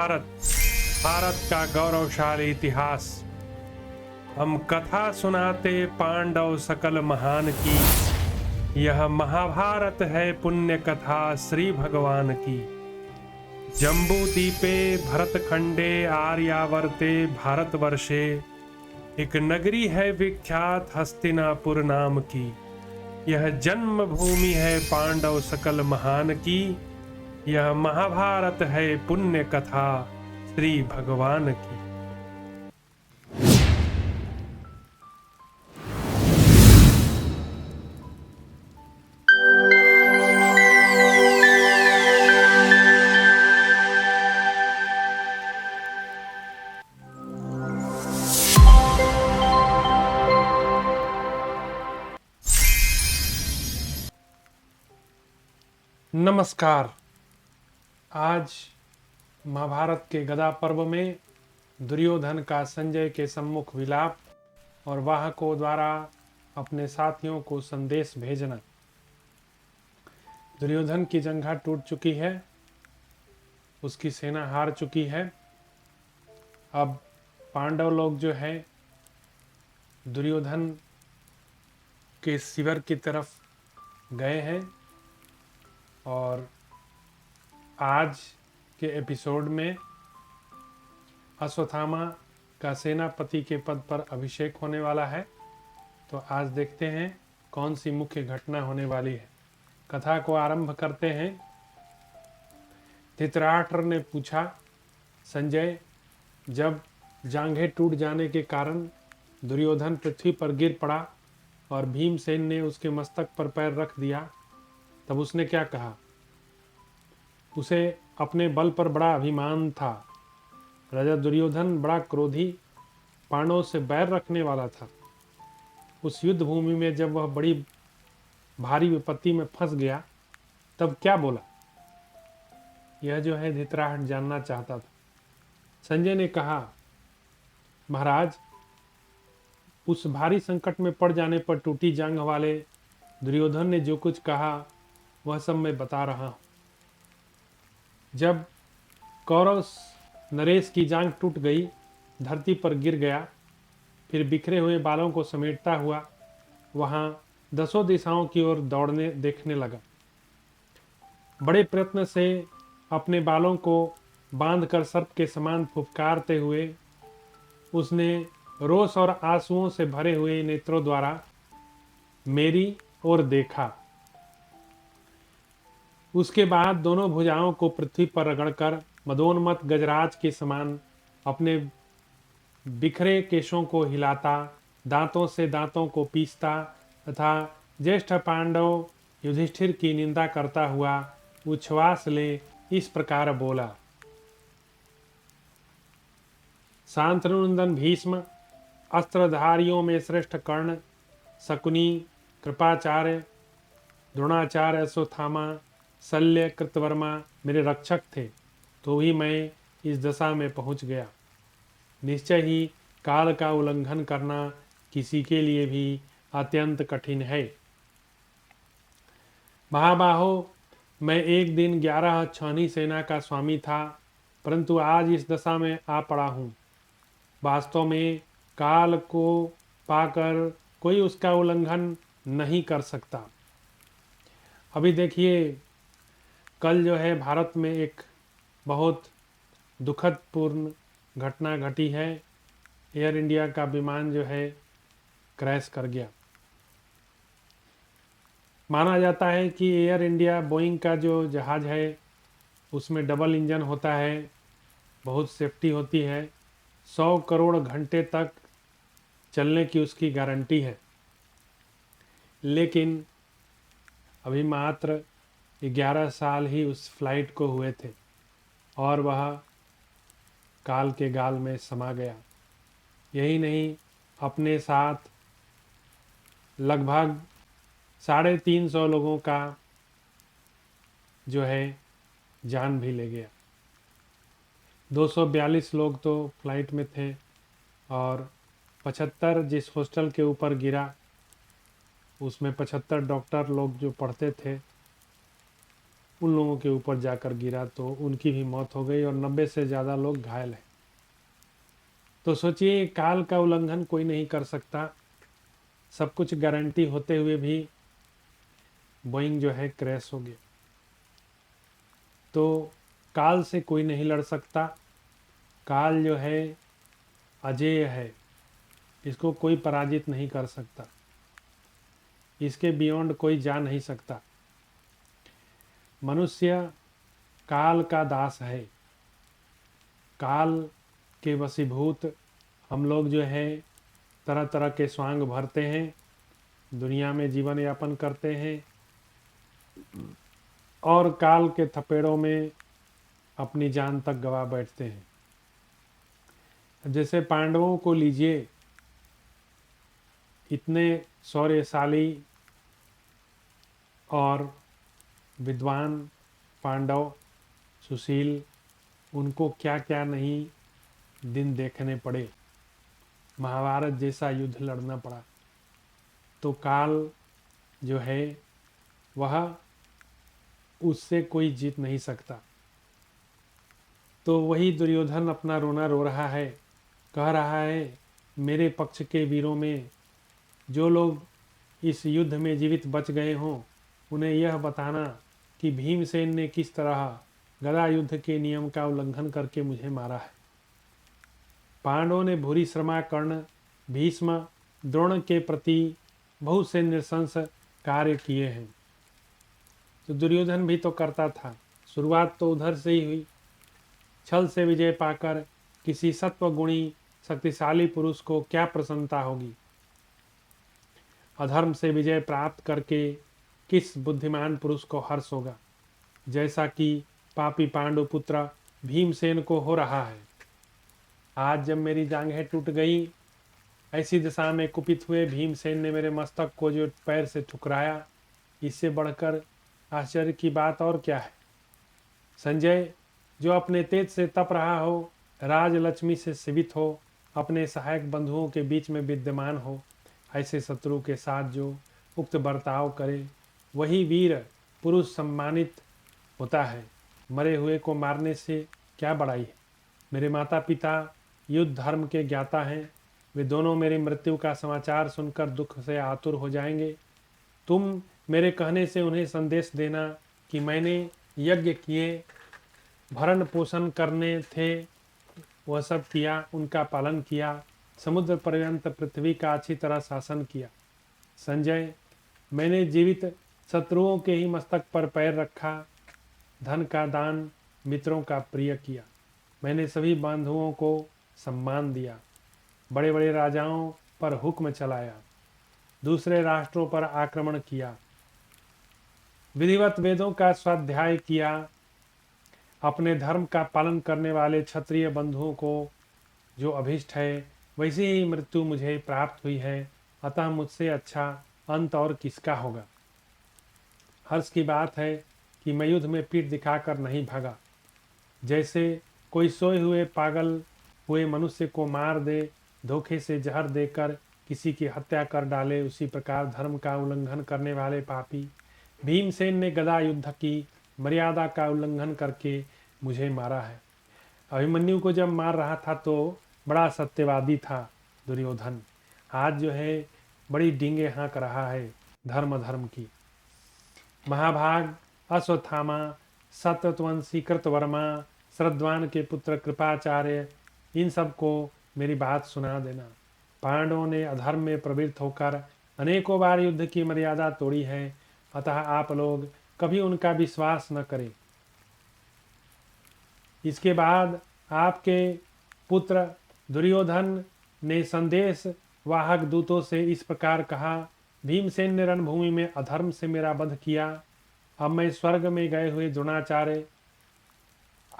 भारत भारत का गौरवशाली इतिहास। हम कथा सुनाते पांडव सकल महान की। यह महाभारत है पुण्य कथा श्री भगवान की। जम्बू दीपे भरतखंडे आर्यावर्ते भारतवर्षे एक नगरी है विख्यात हस्तिनापुर नाम की। यह जन्म भूमि है पांडव सकल महान की। यह महाभारत है पुण्य कथा श्री भगवान की। नमस्कार। आज महाभारत के गदा पर्व में दुर्योधन का संजय के सम्मुख विलाप और वाहकों द्वारा अपने साथियों को संदेश भेजना। दुर्योधन की जंघा टूट चुकी है, उसकी सेना हार चुकी है। अब पांडव लोग जो है दुर्योधन के शिविर की तरफ गए हैं और आज के एपिसोड में अश्वत्थामा का सेनापति के पद पर अभिषेक होने वाला है। तो आज देखते हैं कौन सी मुख्य घटना होने वाली है। कथा को आरंभ करते हैं। धृतराष्ट्र ने पूछा, संजय, जब जांघें टूट जाने के कारण दुर्योधन पृथ्वी पर गिर पड़ा और भीमसेन ने उसके मस्तक पर पैर रख दिया, तब उसने क्या कहा? उसे अपने बल पर बड़ा अभिमान था। राजा दुर्योधन बड़ा क्रोधी, पांडवों से बैर रखने वाला था। उस युद्ध भूमि में जब वह बड़ी भारी विपत्ति में फंस गया, तब क्या बोला? यह जो है धृतराष्ट्र जानना चाहता था। संजय ने कहा, महाराज, उस भारी संकट में पड़ जाने पर टूटी जांघ वाले दुर्योधन ने जो कुछ कहा वह सब मैं बता रहा हूं। जब कौरव नरेश की जांघ टूट गई, धरती पर गिर गया, फिर बिखरे हुए बालों को समेटता हुआ वहां दसों दिशाओं की ओर दौड़ने देखने लगा। बड़े प्रयत्न से अपने बालों को बांधकर सर्प के समान फुफकारते हुए उसने रोष और आंसुओं से भरे हुए नेत्रों द्वारा मेरी ओर देखा। उसके बाद दोनों भुजाओं को पृथ्वी पर रगड़कर मदोन्मत्त गजराज के समान अपने बिखरे केशों को हिलाता, दांतों से दांतों को पीसता तथा ज्येष्ठ पांडव युधिष्ठिर की निंदा करता हुआ उच्छ्वास ले इस प्रकार बोला। शांतनुनंदन भीष्म, अस्त्रधारियों में श्रेष्ठ कर्ण, शकुनी, कृपाचार्य, द्रोणाचार्य, अश्वत्थामा, शल्य, कृतवर्मा मेरे रक्षक थे, तो ही मैं इस दशा में पहुंच गया। निश्चय ही काल का उल्लंघन करना किसी के लिए भी अत्यंत कठिन है। महाबाहो, मैं एक दिन 11 छावनी सेना का स्वामी था, परंतु आज इस दशा में आ पड़ा हूँ। वास्तव में काल को पाकर कोई उसका उल्लंघन नहीं कर सकता। अभी देखिए, कल जो है भारत में एक बहुत दुखद पूर्ण घटना घटी है। एयर इंडिया का विमान जो है क्रैश कर गया। माना जाता है कि एयर इंडिया बोइंग का जो जहाज़ है उसमें डबल इंजन होता है, बहुत सेफ्टी होती है, 100 करोड़ घंटे तक चलने की उसकी गारंटी है। लेकिन अभी मात्र 11 साल ही उस फ्लाइट को हुए थे और वह काल के गाल में समा गया। यही नहीं, अपने साथ लगभग 350 लोगों का जो है जान भी ले गया। 242 लोग तो फ्लाइट में थे और 75 जिस हॉस्टल के ऊपर गिरा उसमें 75 डॉक्टर लोग जो पढ़ते थे उन लोगों के ऊपर जाकर गिरा तो उनकी भी मौत हो गई और 90 से ज़्यादा लोग घायल हैं। तो सोचिए, काल का उल्लंघन कोई नहीं कर सकता। सब कुछ गारंटी होते हुए भी बोइंग जो है क्रैश हो गया। तो काल से कोई नहीं लड़ सकता। काल जो है अजेय है, इसको कोई पराजित नहीं कर सकता। इसके बियॉन्ड कोई जा नहीं सकता। मनुष्य काल का दास है। काल के वशीभूत हम लोग जो है तरह तरह के स्वांग भरते हैं, दुनिया में जीवन यापन करते हैं और काल के थपेड़ों में अपनी जान तक गवा बैठते हैं। जैसे पांडवों को लीजिए, इतने शौर्यशाली और विद्वान पांडव, सुशील, उनको क्या क्या नहीं दिन देखने पड़े, महाभारत जैसा युद्ध लड़ना पड़ा। तो काल जो है वह उससे कोई जीत नहीं सकता। तो वही दुर्योधन अपना रोना रो रहा है, कह रहा है मेरे पक्ष के वीरों में जो लोग इस युद्ध में जीवित बच गए हों, उन्हें यह बताना कि भीमसेन ने किस तरह गदा युद्ध के नियम का उल्लंघन करके मुझे मारा है। पांडवों ने भूरी श्रमा, कर्ण, भीष्म, द्रोण के प्रति बहुत से नृशंस कार्य किए हैं। तो दुर्योधन भी तो करता था। शुरुआत तो उधर से ही हुई। छल से विजय पाकर किसी सत्वगुणी शक्तिशाली पुरुष को क्या प्रसन्नता होगी। अधर्म से विजय प्राप्त करके किस बुद्धिमान पुरुष को हर्ष होगा, जैसा कि पापी पांडुपुत्र भीमसेन को हो रहा है। आज जब मेरी जांघें टूट गई, ऐसी दशा में कुपित हुए भीमसेन ने मेरे मस्तक को जो पैर से ठुकराया, इससे बढ़कर आश्चर्य की बात और क्या है। संजय, जो अपने तेज से तप रहा हो, राजलक्ष्मी से सेवित हो, अपने सहायक बंधुओं के बीच में विद्यमान हो, ऐसे शत्रु के साथ जो उक्त बर्ताव करे, वही वीर पुरुष सम्मानित होता है। मरे हुए को मारने से क्या बड़ाई है। मेरे माता पिता युद्ध धर्म के ज्ञाता हैं। वे दोनों मेरी मृत्यु का समाचार सुनकर दुख से आतुर हो जाएंगे। तुम मेरे कहने से उन्हें संदेश देना कि मैंने यज्ञ किए, भरण पोषण करने थे, वह सब किया, उनका पालन किया, समुद्र पर्यंत पृथ्वी का अच्छी तरह शासन किया। संजय, मैंने जीवित शत्रुओं के ही मस्तक पर पैर रखा, धन का दान मित्रों का प्रिय किया। मैंने सभी बंधुओं को सम्मान दिया, बड़े बड़े राजाओं पर हुक्म चलाया, दूसरे राष्ट्रों पर आक्रमण किया, विधिवत वेदों का स्वाध्याय किया। अपने धर्म का पालन करने वाले क्षत्रिय बंधुओं को जो अभिष्ट है, वैसी ही मृत्यु मुझे प्राप्त हुई है। अतः मुझसे अच्छा अंत और किसका होगा। हर्ष की बात है कि मैं युद्ध में पीठ दिखाकर नहीं भागा। जैसे कोई सोए हुए पागल हुए मनुष्य को मार दे, धोखे से जहर देकर किसी की हत्या कर डाले, उसी प्रकार धर्म का उल्लंघन करने वाले पापी भीमसेन ने गदा युद्ध की मर्यादा का उल्लंघन करके मुझे मारा है। अभिमन्यु को जब मार रहा था तो बड़ा सत्यवादी था दुर्योधन। आज जो है बड़ी डींगे हाँक रहा है धर्म धर्म की। महाभाग, अश्वत्थामा, सतवंशी कृतवर्मा, श्रद्धान के पुत्र कृपाचार्य, इन सब को मेरी बात सुना देना। पांडवों ने अधर्म में प्रवृत्त होकर अनेकों बार युद्ध की मर्यादा तोड़ी है, अतः आप लोग कभी उनका विश्वास न करें। इसके बाद आपके पुत्र दुर्योधन ने संदेश वाहक दूतों से इस प्रकार कहा, भीमसेन ने रणभूमि में अधर्म से मेरा वध किया। अब मैं स्वर्ग में गए हुए द्रोणाचार्य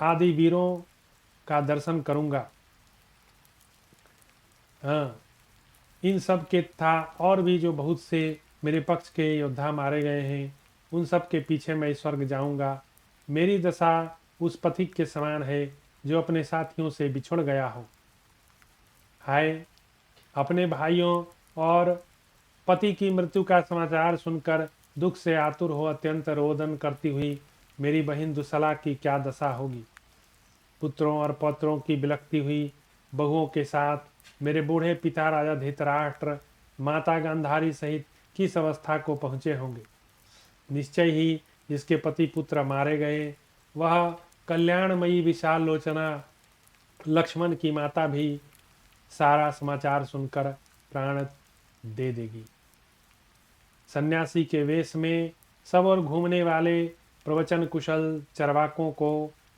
आदि वीरों का दर्शन करूंगा। हाँ, इन सब के था और भी जो बहुत से मेरे पक्ष के योद्धा मारे गए हैं, उन सब के पीछे मैं स्वर्ग जाऊंगा। मेरी दशा उस पथिक के समान है जो अपने साथियों से बिछुड़ गया हो। हाय, अपने भाइयों और पति की मृत्यु का समाचार सुनकर दुख से आतुर हो अत्यंत रोदन करती हुई मेरी बहन दुसला की क्या दशा होगी। पुत्रों और पौत्रों की बिलखती हुई बहुओं के साथ मेरे बूढ़े पिता राजा धृतराष्ट्र माता गांधारी सहित किस अवस्था को पहुँचे होंगे। निश्चय ही जिसके पति पुत्र मारे गए, वह कल्याणमयी विशाल लोचना लक्ष्मण की माता भी सारा समाचार सुनकर प्राण दे देगी। सन्यासी के वेश में सब और घूमने वाले प्रवचन कुशल चरवाकों को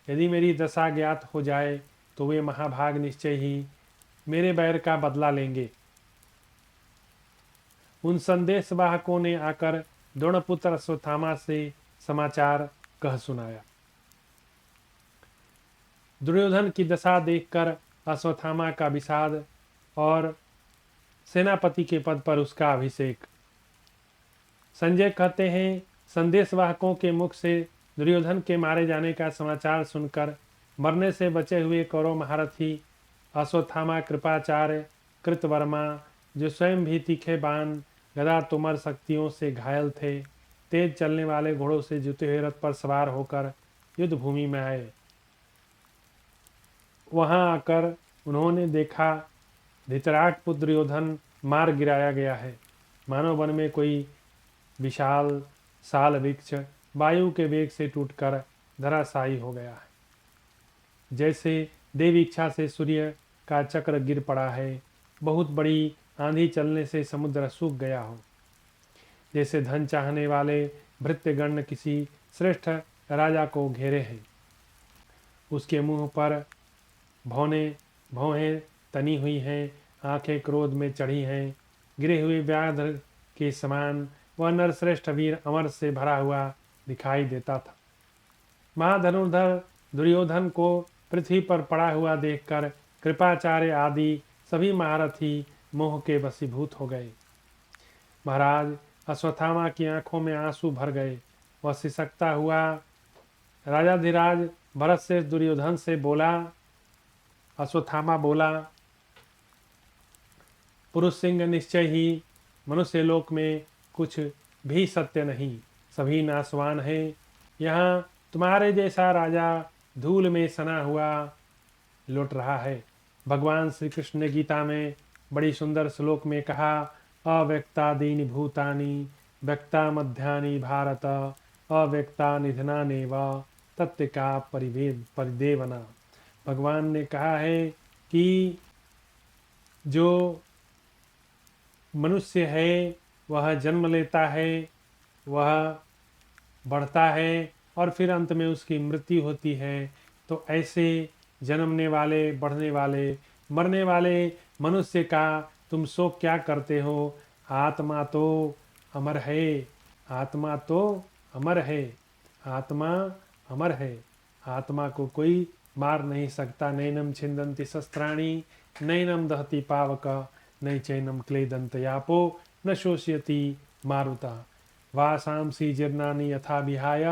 यदि मेरी दशा ज्ञात हो जाए तो वे महाभाग निश्चय ही मेरे बैर का बदला लेंगे। उन संदेशवाहकों ने आकर द्रोणपुत्र अश्वत्थामा से समाचार कह सुनाया। दुर्योधन की दशा देखकर अश्वत्थामा का विषाद और सेनापति के पद पर उसका अभिषेक। संजय कहते हैं, संदेशवाहकों के मुख से दुर्योधन के मारे जाने का समाचार सुनकर मरने से बचे हुए कौरव महारथी अश्वत्थामा, कृपाचार्य, कृतवर्मा, जो स्वयं भी तीखे बाण, गदा, तुमर शक्तियों से घायल थे, तेज चलने वाले घोड़ों से जुते हुए रथ पर सवार होकर युद्ध भूमि में आए। वहां आकर उन्होंने देखा धृतराष्ट्र पुत्र दुर्योधन मार गिराया गया है। मानो वन में कोई विशाल साल वृक्ष वायु के वेग से टूटकर धराशायी हो गया है। जैसे देव इच्छा से सूर्य का चक्र गिर पड़ा है, बहुत बड़ी आंधी चलने से समुद्र सूख गया हो। जैसे धन चाहने वाले भृत्यगण किसी श्रेष्ठ राजा को घेरे हैं, उसके मुंह पर भौहें तनी हुई हैं, आंखें क्रोध में चढ़ी हैं, गिरे हुए व्याघ्र के समान वह नरश्रेष्ठ वीर अमर से भरा हुआ दिखाई देता था। महाधनुर्धर दुर्योधन को पृथ्वी पर पड़ा हुआ देखकर कृपाचार्य आदि सभी महारथी मोह के वशीभूत हो गए। महाराज अश्वत्थामा की आंखों में आंसू भर गए। वह सिसकता हुआ राजाधिराज भरत से दुर्योधन से बोला। अश्वत्थामा बोला, पुरुष सिंह निश्चय ही मनुष्य लोक में कुछ भी सत्य नहीं, सभी नाशवान हैं। यहाँ तुम्हारे जैसा राजा धूल में सना हुआ लौट रहा है। भगवान श्री कृष्ण ने गीता में बड़ी सुंदर श्लोक में कहा, अव्यक्तादीनि भूतानि व्यक्ता मध्यानि भारत अव्यक्ता निधनानेव तत्व का परिदेवना। भगवान ने कहा है कि जो मनुष्य है वह जन्म लेता है, वह बढ़ता है और फिर अंत में उसकी मृत्यु होती है। तो ऐसे जन्मने वाले, बढ़ने वाले, मरने वाले मनुष्य का तुम शोक क्या करते हो। आत्मा तो अमर है, आत्मा तो अमर है, आत्मा अमर है। आत्मा को कोई मार नहीं सकता। नैनम छिंदन्ति शस्त्राणि नैनम दहति पावक नै चैनम क्लेदन्त यापो न शोष्यति मारुता वासांसि जीर्णानि यथा विहाय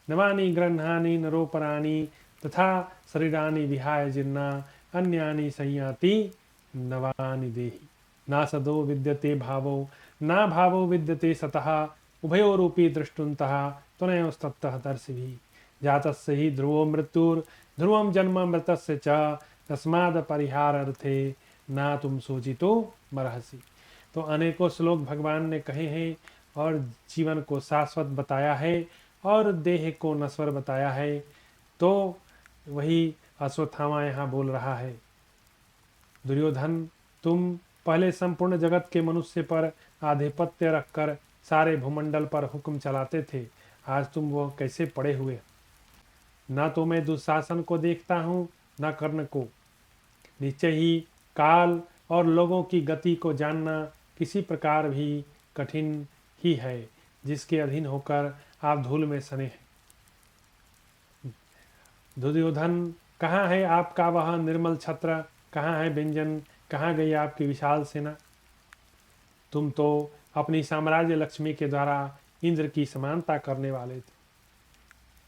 नवानि गृह्णानि नरोपराणि तथा शरीरानि विहाय जीर्णा अन्यानि संयाति नवानि देहि। ना सदो विद्यते भावो ना भावो विद्यते सतः उभयोरूपी दृष्टुन्तः त्वनयोस्ततः दर्शिभिः। जातस्य हि ध्रुवो मृत्युर्ध्रुवं जन्म मृतस्य च तस्माद् परिहारार्थे ना तुम सोचितो मरहसि। तो अनेकों श्लोक भगवान ने कहे हैं और जीवन को शाश्वत बताया है और देह को नश्वर बताया है। तो वही अश्वत्थामा यहाँ बोल रहा है, दुर्योधन तुम पहले संपूर्ण जगत के मनुष्य पर आधिपत्य रखकर सारे भूमंडल पर हुक्म चलाते थे, आज तुम वो कैसे पड़े हुए। ना तो मैं दुशासन को देखता हूँ न कर्ण को। निश्चय ही काल और लोगों की गति को जानना किसी प्रकार भी कठिन ही है, जिसके अधीन होकर आप धूल में सने हैं। दुर्योधन कहाँ है आपका वह निर्मल छत्र, कहाँ है व्यंजन, कहाँ गई आपकी विशाल सेना। तुम तो अपनी साम्राज्य लक्ष्मी के द्वारा इंद्र की समानता करने वाले थे।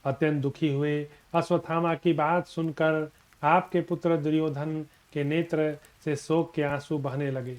अत्यंत दुखी हुए अश्वत्थामा की बात सुनकर आपके पुत्र दुर्योधन के नेत्र से शोक के आंसू बहने लगे।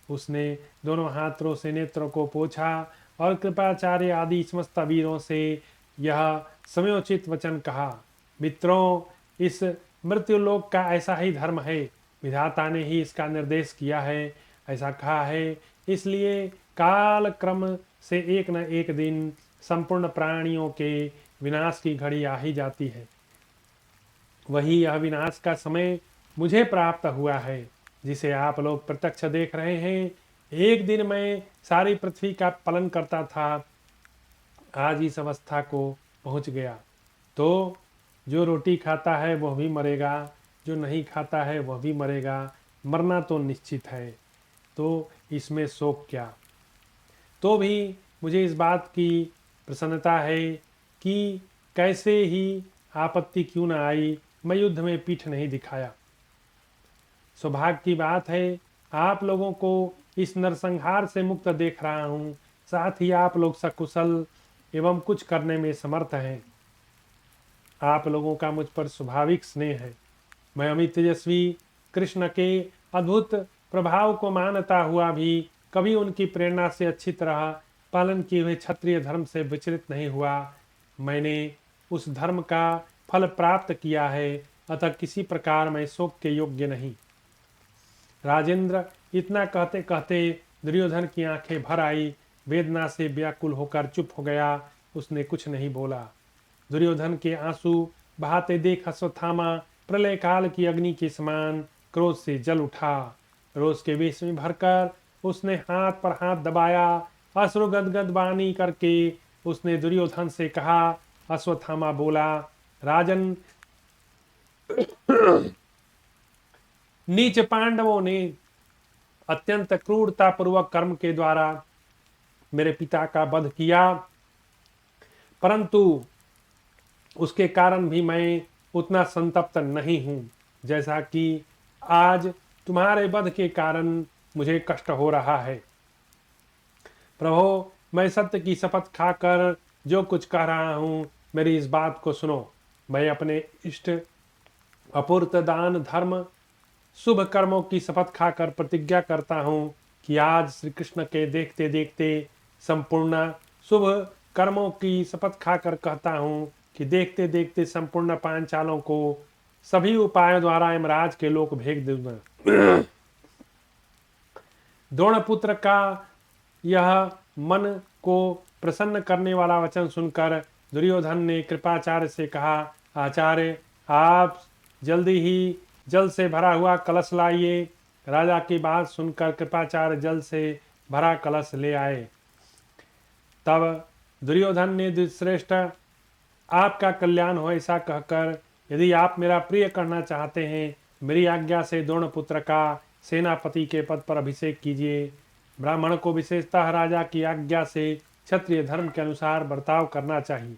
उसने दोनों हाथों से नेत्रों को पोंछा और कृपाचार्य आदि समस्त वीरों से यह समयोचित वचन कहा। मित्रों, इस मृत्युलोक का ऐसा ही धर्म है, विधाता ने ही इसका निर्देश किया है, ऐसा कहा है। इसलिए काल क्रम से एक न एक दिन संपूर्ण प्राणियों के विनाश की घड़ी आ ही जाती है। वही यह विनाश का समय मुझे प्राप्त हुआ है, जिसे आप लोग प्रत्यक्ष देख रहे हैं। एक दिन मैं सारी पृथ्वी का पालन करता था, आज इस अवस्था को पहुंच गया। तो जो रोटी खाता है वह भी मरेगा, जो नहीं खाता है वह भी मरेगा, मरना तो निश्चित है, तो इसमें शोक क्या। तो भी मुझे इस बात की प्रसन्नता है कि कैसे ही आपत्ति क्यों न आई, मैं युद्ध में पीठ नहीं दिखाया। सौभाग्य की बात है, आप लोगों को इस नरसंहार से मुक्त देख रहा हूँ। साथ ही आप लोग सकुशल एवं कुछ करने में समर्थ हैं। आप लोगों का मुझ पर स्वाभाविक स्नेह है। मैं अमित तेजस्वी कृष्ण के अद्भुत प्रभाव को मानता हुआ भी कभी उनकी प्रेरणा से अच्छी तरह पालन किए हुए क्षत्रिय धर्म से विचलित नहीं हुआ। मैंने उस धर्म का फल प्राप्त किया है, अतः किसी प्रकार मैं शोक के योग्य नहीं। राजेंद्र, इतना कहते कहते दुर्योधन की आंखें भर आई। वेदना से व्याकुल होकर चुप हो गया, उसने कुछ नहीं बोला। दुर्योधन के आंसू बहाते देख अश्वत्थामा प्रलय काल की अग्नि के समान क्रोध से जल उठा। रोष के वेश में भरकर उसने हाथ पर हाथ दबाया। अश्रु गदगद वाणी करके उसने दुर्योधन से कहा। अश्वत्थामा बोला, राजन, नीच पांडवों ने अत्यंत क्रूरता पूर्वक कर्म के द्वारा मेरे पिता का वध किया, परंतु उसके कारण भी मैं उतना संतप्त नहीं हूं जैसा कि आज तुम्हारे वध के कारण मुझे कष्ट हो रहा है। प्रभो, मैं सत्य की शपथ खाकर जो कुछ कह रहा हूं, मेरी इस बात को सुनो। मैं अपने इष्ट अपूर्त दान धर्म शुभ कर्मों की शपथ खाकर प्रतिज्ञा करता हूं कि आज श्री कृष्ण के देखते देखते संपूर्ण शुभ कर्मों की शपथ खाकर कहता हूं कि देखते देखते संपूर्ण पांचालों को सभी उपायों द्वारा यमराज के लोक भेज दूंगा। द्रोणपुत्र का यह मन को प्रसन्न करने वाला वचन सुनकर दुर्योधन ने कृपाचार्य से कहा, आचार्य, आप जल्दी ही जल से भरा हुआ कलश लाइए। राजा की बात सुनकर कृपाचार्य जल से भरा कलश ले आए। तब दुर्योधन ने, श्रेष्ठ, आपका कल्याण हो ऐसा कहकर, यदि आप मेरा प्रिय करना चाहते हैं, मेरी आज्ञा से द्रोणपुत्र का सेनापति के पद पर अभिषेक कीजिए। ब्राह्मण को विशेषतः राजा की आज्ञा से क्षत्रिय धर्म के अनुसार बर्ताव करना चाहिए।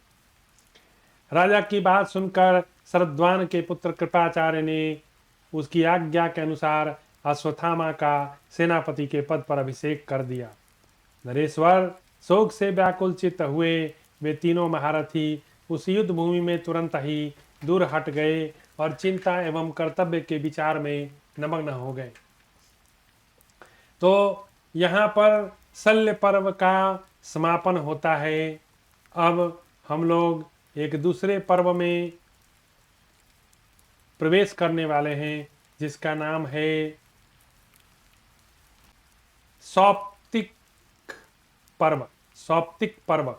राजा की बात सुनकर शरद्वान के पुत्र कृपाचार्य ने उसकी आज्ञा के अनुसार अश्वत्थामा का सेनापति के पद पर अभिषेक कर दिया। नरेश्वर, शोक से व्याकुल चित्त हुए वे तीनों महारथी उस युद्ध भूमि में तुरंत ही दूर हट गए और चिंता एवं कर्तव्य के विचार में निमग्न हो गए। तो यहाँ पर शल्य पर्व का समापन होता है। अब हम लोग एक दूसरे पर्व में प्रवेश करने वाले हैं, जिसका नाम है सौप्तिक पर्व। सौप्तिक पर्व,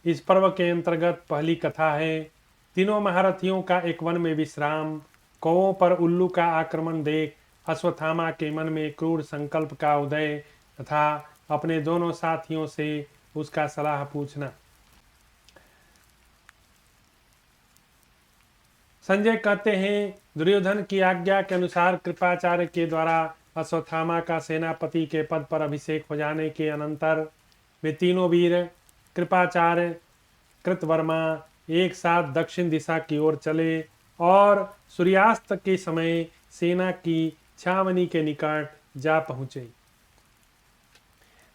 इस पर्व के अंतर्गत पहली कथा है। तीनों महारथियों का एक वन में विश्राम। कौओं पर उल्लू का आक्रमण देख अश्वत्थामा के मन में क्रूर संकल्प का उदय तथा अपने दोनों साथियों से उसका सलाह पूछना। संजय कहते हैं, दुर्योधन की आज्ञा के अनुसार कृपाचार्य के द्वारा अश्वत्थामा का सेनापति के पद पर अभिषेक हो जाने के अनंतर वे तीनों वीर कृपाचार्य, कृतवर्मा एक साथ दक्षिण दिशा की ओर चले और सूर्यास्त के समय सेना की छावनी के निकट जा पहुंचे।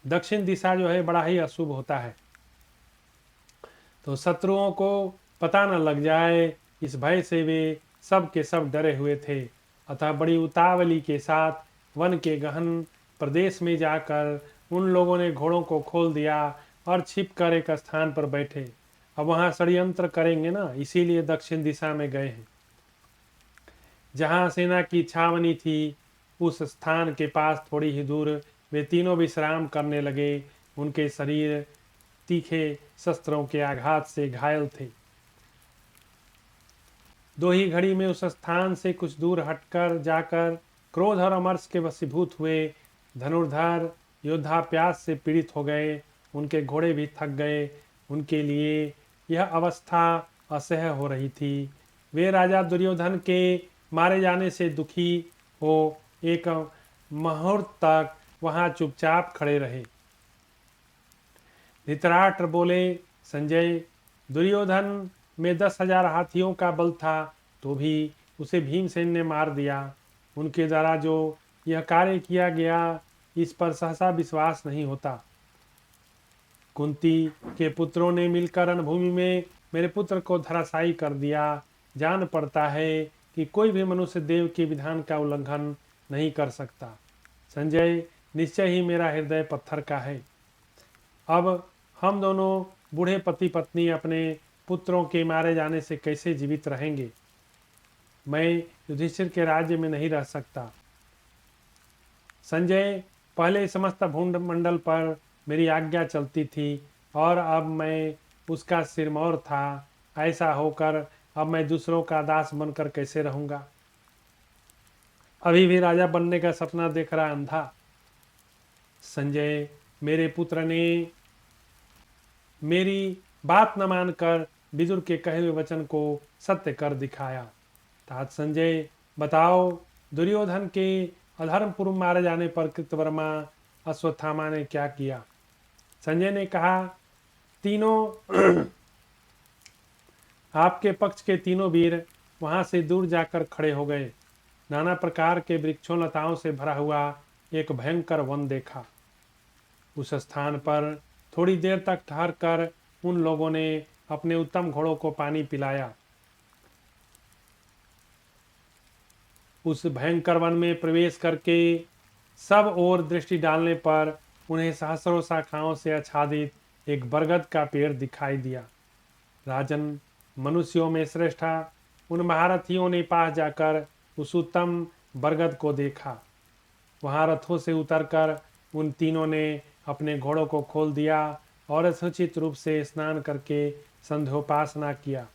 दक्षिण दिशा जो है बड़ा ही अशुभ होता है, तो शत्रुओं को पता न लग जाए, इस भय से वे सब के सब डरे हुए थे। अतः बड़ी उतावली के साथ वन के गहन प्रदेश में जाकर उन लोगों ने घोड़ों को खोल दिया और छिप कर एक स्थान पर बैठे। अब वहां षड्यंत्र करेंगे ना, इसीलिए दक्षिण दिशा में गए हैं। जहां सेना की छावनी थी उस स्थान के पास थोड़ी ही दूर वे तीनों विश्राम करने लगे। उनके शरीर तीखे शस्त्रों के आघात से घायल थे। दो ही घड़ी में उस स्थान से कुछ दूर हटकर जाकर क्रोध और अमर्ष के वशीभूत हुए धनुर्धर योद्धा प्यास से पीड़ित हो गए। उनके घोड़े भी थक गए। उनके लिए यह अवस्था असह्य हो रही थी। वे राजा दुर्योधन के मारे जाने से दुखी हो एक मुहूर्त तक वहां चुपचाप खड़े रहे। धृतराष्ट्र बोले, संजय, दुर्योधन में 10,000 हाथियों का बल था तो भी उसे भीमसेन ने मार दिया। उनके द्वारा जो यह कार्य किया गया इस पर सहसा विश्वास नहीं होता। कुंती के पुत्रों ने मिलकर रणभूमि में मेरे पुत्र को धराशायी कर दिया। जान पड़ता है कि कोई भी मनुष्य देव के विधान का उल्लंघन नहीं कर सकता। संजय, निश्चय ही मेरा हृदय पत्थर का है। अब हम दोनों बूढ़े पति पत्नी अपने पुत्रों के मारे जाने से कैसे जीवित रहेंगे। मैं युधिष्ठिर के राज्य में नहीं रह सकता। संजय, पहले समस्त भूंड मंडल पर मेरी आज्ञा चलती थी और अब मैं उसका सिरमौर था। ऐसा होकर अब मैं दूसरों का दास बनकर कैसे रहूंगा। अभी भी राजा बनने का सपना देख रहा अंधा। संजय, मेरे पुत्र ने मेरी बात न मानकर विदुर के कहे हुए वचन को सत्य कर दिखाया। तात संजय, बताओ, दुर्योधन के अधर्म पूर्व मारे जाने पर कृतवर्मा अश्वत्थामा ने क्या किया। संजय ने कहा, तीनों आपके पक्ष के तीनों वीर वहां से दूर जाकर खड़े हो गए। नाना प्रकार के वृक्षों लताओं से भरा हुआ एक भयंकर वन देखा। उस स्थान पर थोड़ी देर तक ठहर कर उन लोगों ने अपने उत्तम घोड़ों को पानी पिलाया। उस भयंकर वन में प्रवेश करके सब ओर दृष्टि डालने पर उन्हें सहस्रों शाखाओं से आच्छादित एक बरगद का पेड़ दिखाई दिया। राजन, मनुष्यों में श्रेष्ठ उन महारथियों ने पास जाकर उस उत्तम बरगद को देखा। वहां रथों से उतरकर उन तीनों ने अपने घोड़ों को खोल दिया और यथोचित रूप से स्नान करके संध्योपासना किया।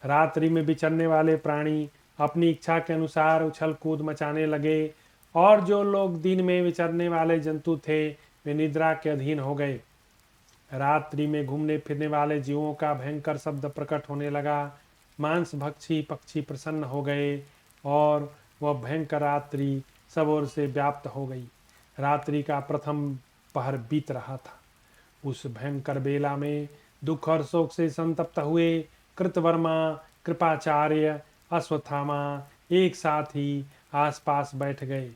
रात्रि में विचरने वाले प्राणी अपनी इच्छा के अनुसार उछल कूद मचाने लगे और जो लोग दिन में विचरने वाले जंतु थे वे निद्रा के अधीन हो गए। रात्रि में घूमने फिरने वाले जीवों का भयंकर शब्द प्रकट होने लगा। मांस भक्षी पक्षी प्रसन्न हो गए और वह भयंकर रात्रि सब ओर से व्याप्त हो गई। रात्रि का प्रथम पहर बीत रहा था। उस भयंकर बेला में दुख और शोक से संतप्त हुए कृतवर्मा, कृपाचार्य, अश्वत्थामा एक साथ ही आसपास बैठ गए।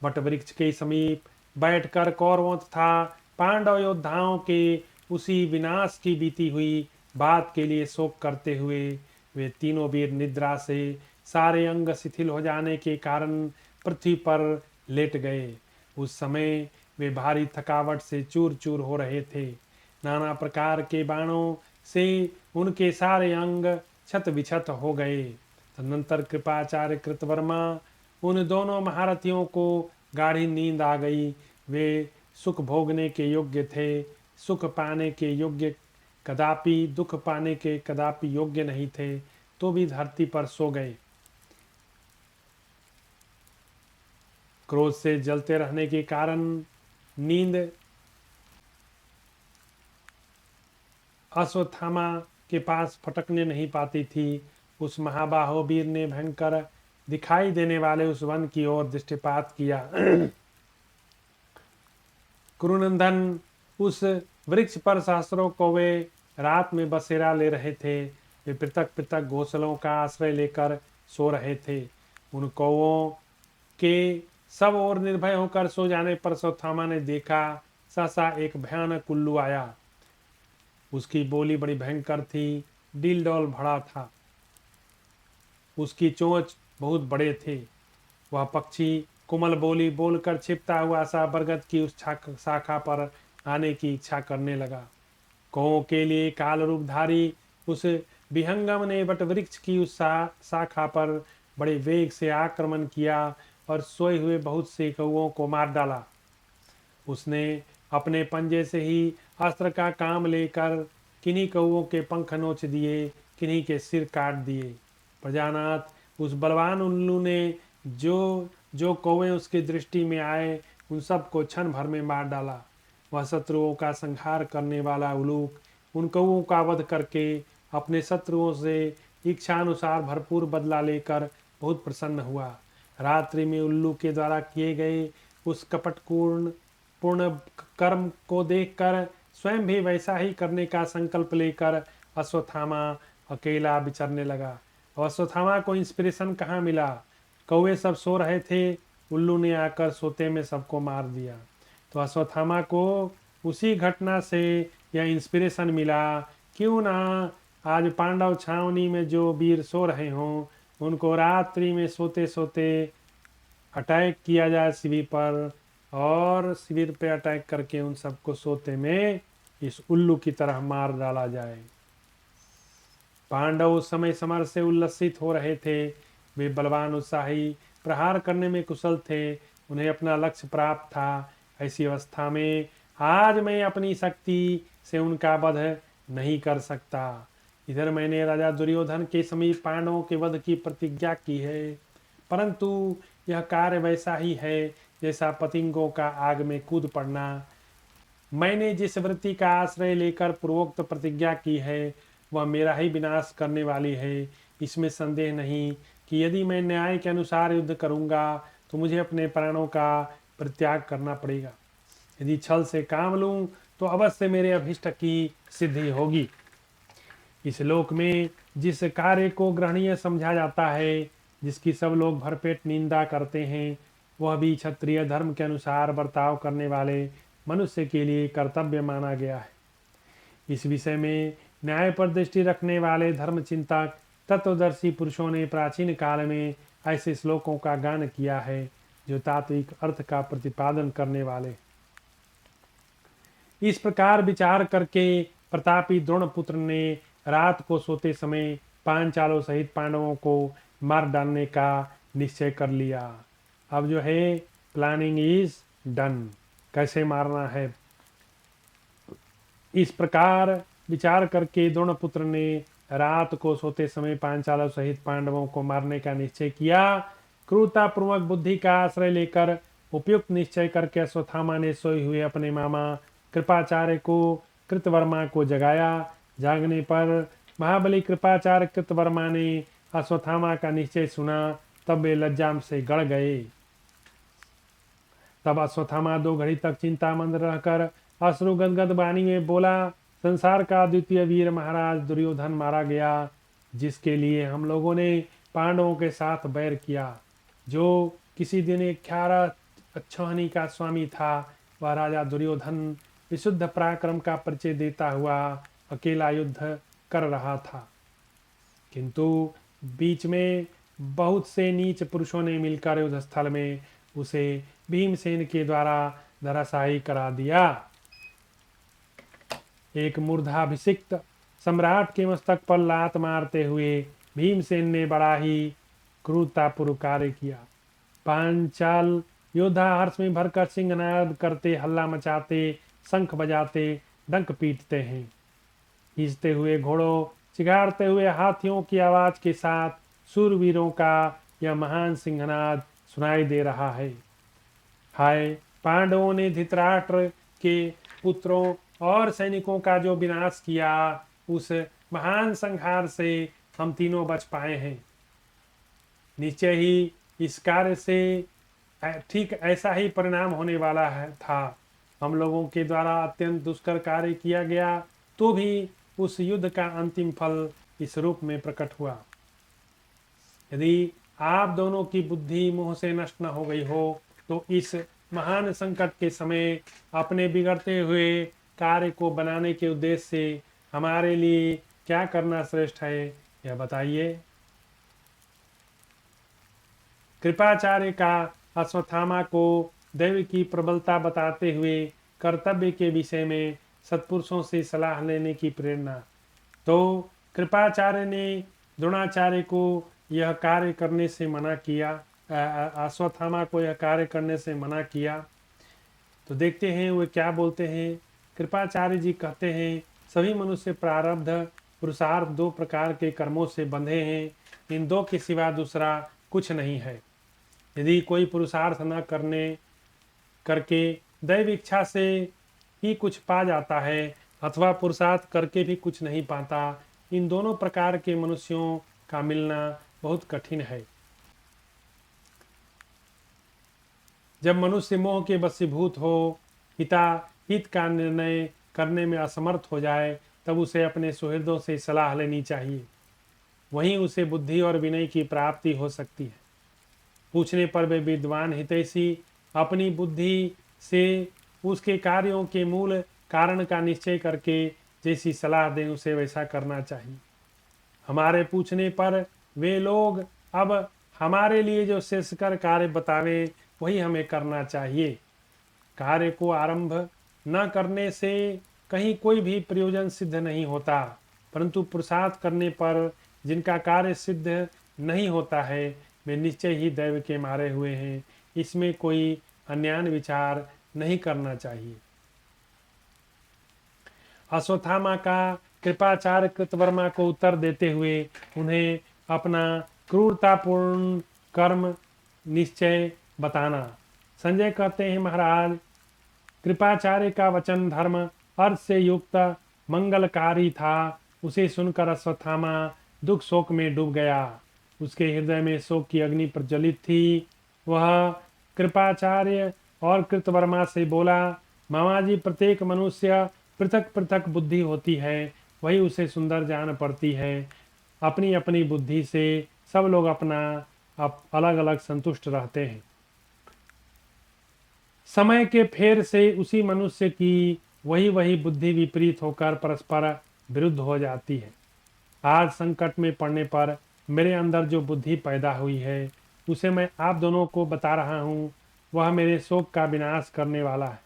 वट वृक्ष के समीप बैठकर कौरवों तथा पांडव योद्धाओं के उसी विनाश की बीती हुई बात के लिए शोक करते हुए वे तीनों वीर निद्रा से सारे अंग शिथिल हो जाने के कारण पृथ्वी पर लेट गए। उस समय वे भारी थकावट से चूर चूर हो रहे थे। नाना प्रकार के बाणों से उनके सारे अंग क्षत विक्षत हो गए। तदनंतर कृपाचार्य कृतवर्मा उन दोनों महारथियों को गाढ़ी नींद आ गई। वे सुख भोगने के योग्य थे, सुख पाने के योग्य कदापि, दुख पाने के कदापि योग्य नहीं थे, तो भी धरती पर सो गए। क्रोध से जलते रहने के कारण नींद अश्वत्थामा के पास फटकने नहीं पाती थी। उस महाबाहो वीर ने भयंकर दिखाई देने वाले उस वन की ओर दृष्टिपात किया। कुरुनंदन, उस वृक्ष पर सहस्रों कौवे रात में बसेरा ले रहे थे। वे पृथक पृथक घोंसलों का आश्रय लेकर सो रहे थे। उन कौवों के सब और निर्भय होकर सो जाने पर अश्वत्थामा ने देखा सहसा एक भयानक उल्लू आया। उसकी बोली बड़ी भयंकर थी, डील डौल भरा था। उसकी चोंच बहुत बड़े थे। वह पक्षी कोमल बोली बोलकर छिपता हुआ सा बरगद की उस शाखा पर आने की इच्छा करने लगा। कौओं के लिए काल रूपधारी उस विहंगम ने वटवृक्ष की उस शाखा पर बड़े वेग से आक्रमण किया और सोए हुए बहुत से कौओं को मार डाला। उसने अपने पंजे से ही अस्त्र का काम लेकर किन्हीं कौओं के पंख नोच दिए, किन्हीं के सिर काट दिए। प्रजानाथ उस बलवान उल्लू ने जो जो कौवे उसकी दृष्टि में आए उन सबको क्षण भर में मार डाला। वह शत्रुओं का संहार करने वाला उलूक उन कौओं का वध करके अपने शत्रुओं से इच्छानुसार भरपूर बदला लेकर बहुत प्रसन्न हुआ। रात्रि में उल्लू के द्वारा किए गए उस कपटपूर्ण पूर्ण कर्म को देखकर स्वयं भी वैसा ही करने का संकल्प लेकर अश्वत्थामा अकेला विचरने लगा। और अश्वत्थामा को इंस्पिरेशन कहाँ मिला? कौवे सब सो रहे थे, उल्लू ने आकर सोते में सबको मार दिया। तो अश्वत्थामा को उसी घटना से यह इंस्पिरेशन मिला, क्यों ना आज पांडव छावनी में जो वीर सो रहे हों उनको रात्रि में सोते सोते अटैक किया जाए शिविर पर, और शिविर पे अटैक करके उन सबको सोते में इस उल्लू की तरह मार डाला जाए। पांडव उस समय समर से उल्लसित हो रहे थे। वे बलवान उत्साही प्रहार करने में कुशल थे, उन्हें अपना लक्ष्य प्राप्त था। ऐसी अवस्था में आज मैं अपनी शक्ति से उनका वध नहीं कर सकता। इधर मैंने राजा दुर्योधन के समीप पांडवों के वध की प्रतिज्ञा की है, परंतु यह कार्य वैसा ही है जैसा पतिंगों का आग में कूद पड़ना। मैंने जिस वृत्ति का आश्रय लेकर पूर्वोक्त प्रतिज्ञा की है वह मेरा ही विनाश करने वाली है। इसमें संदेह नहीं कि यदि मैं न्याय के अनुसार युद्ध करूंगा तो मुझे अपने प्राणों का परित्याग करना पड़ेगा। यदि छल से काम लूं तो अवश्य मेरे अभिष्ट की सिद्धि होगी। इस लोक में जिस कार्य को ग्रहणीय समझा जाता है, जिसकी सब लोग भरपेट निंदा करते हैं, वह भी क्षत्रिय धर्म के अनुसार बर्ताव करने वाले मनुष्य के लिए कर्तव्य माना गया है। इस विषय में न्याय पर दृष्टि रखने वाले धर्म चिंतक तत्वदर्शी पुरुषों ने प्राचीन काल में ऐसे श्लोकों का गान किया है जो तात्विक अर्थ का प्रतिपादन करने वाले। इस प्रकार विचार करके प्रतापी द्रोणपुत्र ने रात को सोते समय पांचालों सहित पांडवों को मार डालने का निश्चय कर लिया। अब जो है प्लानिंग इज डन, कैसे मारना है। इस प्रकार विचार करके द्रोणपुत्र ने रात को सोते समय पांचालों सहित पांडवों को मारने का निश्चय किया। क्रूरतापूर्वक बुद्धि का आश्रय लेकर उपयुक्त निश्चय करके अश्वत्थामा ने सोए हुए अपने मामा कृपाचार्य को कृतवर्मा को जगाया। जागने पर महाबली कृपाचार्य कृतवर्मा ने अश्वत्थामा का निश्चय सुना, तब वे लज्जा से गड़ गए। तब अश्वत्थामा 2 घड़ी तक चिंतामंद रहकर अश्रु गदगद वाणी में बोला, संसार का द्वितीय वीर महाराज दुर्योधन मारा गया, जिसके लिए हम लोगों ने पांडवों के साथ बैर किया। जो किसी दिन एक ख्यारा अच्छोहनी का स्वामी था, वह राजा दुर्योधन विशुद्ध पराक्रम का परिचय देता हुआ अकेला युद्ध कर रहा था, किंतु बीच में बहुत से नीच पुरुषों ने मिलकर युद्ध स्थल में उसे भीमसेन के द्वारा धराशायी करा दिया। एक मूर्धाभिषिक्त सम्राट के मस्तक पर लात मारते हुए भीमसेन ने बड़ा ही क्रूरतापूर्वक कार्य किया। पांचाल योद्धा हर्ष में भरकर सिंहनाद करते, हल्ला मचाते, शंख बजाते, डंक पीटते हैं। खींचते हुए घोड़ों, चिघाड़ते हुए हाथियों की आवाज के साथ सूरवीरों का यह महान सिंहनाद सुनाई दे रहा है। हाय, पांडवों ने धृतराष्ट्र के पुत्रों और सैनिकों का जो विनाश किया, उस महान संहार से हम तीनों बच पाए हैं। निश्चय ही इस कार्य से ठीक ऐसा ही परिणाम होने वाला था। हम लोगों के द्वारा अत्यंत दुष्कर कार्य किया गया, तो भी उस युद्ध का अंतिम फल इस रूप में प्रकट हुआ। यदि आप दोनों की बुद्धि मुंह से नष्ट न हो गई हो, तो इस महान संकट के समय अपने बिगड़ते हुए कार्य को बनाने के उद्देश्य से हमारे लिए क्या करना श्रेष्ठ है, यह बताइए। कृपाचार्य का अश्वत्थामा को दैव की प्रबलता बताते हुए कर्तव्य के विषय में सत्पुरुषों से सलाह लेने की प्रेरणा। तो कृपाचार्य ने द्रोणाचार्य को यह कार्य करने से मना किया, अश्वत्थामा को यह कार्य करने से मना किया। तो देखते हैं वे क्या बोलते हैं। कृपाचार्य जी कहते हैं, सभी मनुष्य प्रारब्ध पुरुषार्थ दो प्रकार के कर्मों से बंधे हैं, इन दो के सिवा दूसरा कुछ नहीं है। यदि कोई पुरुषार्थ न करके दैव इच्छा से ही कुछ पा जाता है अथवा पुरुषार्थ करके भी कुछ नहीं पाता, इन दोनों प्रकार के मनुष्यों का मिलना बहुत कठिन है। जब मनुष्य मोह के वशीभूत हो, हित का निर्णय करने में असमर्थ हो जाए, तब उसे अपने सुहृदों से सलाह लेनी चाहिए। वहीं उसे बुद्धि और विनय की प्राप्ति हो सकती है। पूछने पर वे विद्वान हितैषी अपनी बुद्धि से उसके कार्यों के मूल कारण का निश्चय करके जैसी सलाह दें उसे वैसा करना चाहिए। हमारे पूछने पर वे लोग अब हमारे लिए जो श्रेष्ठकर कार्य बतावे वही हमें करना चाहिए। कार्य को आरंभ न करने से कहीं कोई भी प्रयोजन सिद्ध नहीं होता, परंतु पुरुषार्थ करने पर जिनका कार्य सिद्ध नहीं होता है वे निश्चय ही दैव के मारे हुए हैं। इसमें कोई अन्यान विचार नहीं करना चाहिए। अश्वत्थामा का कृपाचार्य कृतवर्मा को उत्तर देते हुए उन्हें अपना क्रूरतापूर्ण कर्म निश्चय बताना। संजय कहते हैं, महाराज, कृपाचार्य का वचन धर्म अर्थ से युक्त मंगलकारी था। उसे सुनकर अश्वत्थामा दुख शोक में डूब गया। उसके हृदय में शोक की अग्नि प्रज्वलित थी। वह कृपाचार्य और कृतवर्मा से बोला, मामाजी, प्रत्येक मनुष्य पृथक पृथक बुद्धि होती है, वही उसे सुंदर जान पड़ती है। अपनी अपनी बुद्धि से सब लोग अपना अलग अलग संतुष्ट रहते हैं। समय के फेर से उसी मनुष्य की वही बुद्धि विपरीत होकर परस्पर विरुद्ध हो जाती है। आज संकट में पड़ने पर मेरे अंदर जो बुद्धि पैदा हुई है उसे मैं आप दोनों को बता रहा हूँ। वह मेरे शोक का विनाश करने वाला है।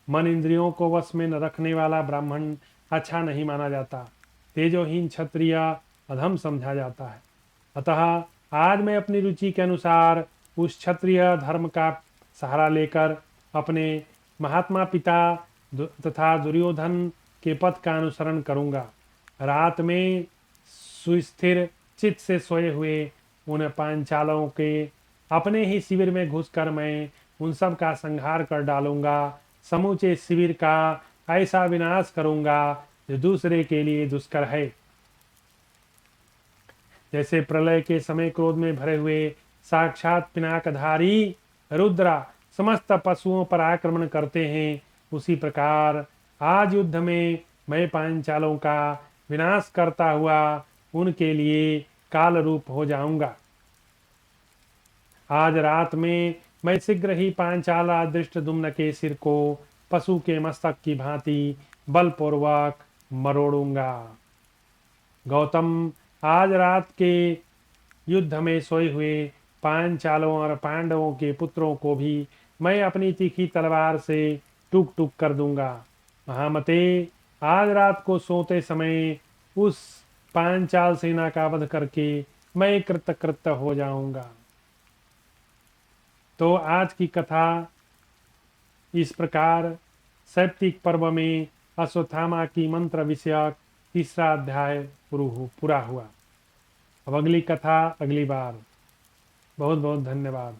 मन इंद्रियों को वश में न रखने वाला ब्राह्मण अच्छा नहीं माना जाता। तेजोहीन क्षत्रिय अधम समझा जाता है। अतः आज मैं अपनी रुचि के अनुसार उस क्षत्रिय धर्म का सहारा लेकर अपने महात्मा पिता तथा दुर्योधन के पथ का अनुसरण करूंगा। रात में सुस्थिर चित्त से सोए हुए उन पांचालों के अपने ही शिविर में घुसकर मैं उन सब का संहार कर डालूंगा। समूचे शिविर का ऐसा विनाश करूंगा जो दूसरे के लिए दुष्कर है। जैसे प्रलय के समय क्रोध में भरे हुए साक्षात पिनाकधारी रुद्रा समस्त पशुओं पर आक्रमण करते हैं, उसी प्रकार आज युद्ध में मैं पांचालों का विनाश करता हुआ उनके लिए काल रूप हो जाऊंगा। आज रात में मैं शीघ्र ही पांचाला धृष्टद्युम्न के सिर को पशु के मस्तक की भांति बलपूर्वक मरोड़ूंगा। गौतम, आज रात के युद्ध में सोए हुए पांचालों और पांडवों के पुत्रों को भी मैं अपनी तीखी तलवार से टूक टूक कर दूंगा। महामते, आज रात को सोते समय उस पांचाल सेना का वध करके मैं कृतकृत्य हो जाऊंगा। तो आज की कथा इस प्रकार सैप्तिक पर्व में अश्वत्थामा की मंत्र विषयक तीसरा अध्याय पूरा हुआ। अब अगली कथा अगली बार। बहुत बहुत धन्यवाद।